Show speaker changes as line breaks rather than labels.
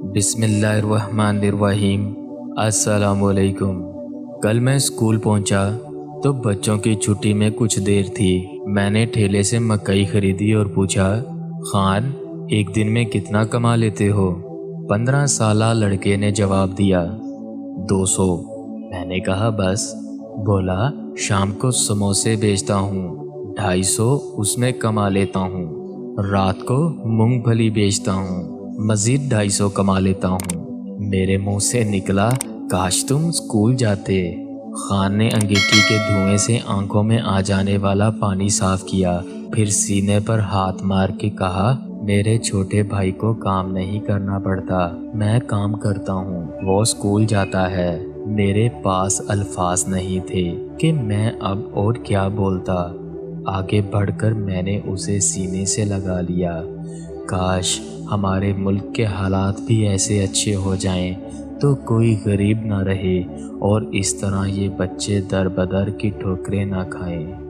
بسم اللہ الرحمن الرحیم۔ السلام علیکم۔ کل میں اسکول پہنچا تو بچوں کی چھٹی میں کچھ دیر تھی۔ میں نے ٹھیلے سے مکئی خریدی اور پوچھا، خان ایک دن میں کتنا کما لیتے ہو؟ 15 سالہ لڑکے نے جواب دیا، 200۔ میں نے کہا بس؟ بولا، شام کو سموسے بیچتا ہوں، 250 اس میں کما لیتا ہوں۔ رات کو مونگ پھلی بیچتا ہوں، مزید 250 کما لیتا ہوں۔ میرے منہ سے نکلا، کاش تم اسکول جاتے۔ خان نے انگیٹھی کے دھوئیں سے آنکھوں میں آ جانے والا پانی صاف کیا، پھر سینے پر ہاتھ مار کے کہا، میرے چھوٹے بھائی کو کام نہیں کرنا پڑتا، میں کام کرتا ہوں، وہ اسکول جاتا ہے۔ میرے پاس الفاظ نہیں تھے کہ میں اب اور کیا بولتا۔ آگے بڑھ کر میں نے اسے سینے سے لگا لیا۔ کاش ہمارے ملک کے حالات بھی ایسے اچھے ہو جائیں تو کوئی غریب نہ رہے اور اس طرح یہ بچے در بدر کی ٹھوکریں نہ کھائیں۔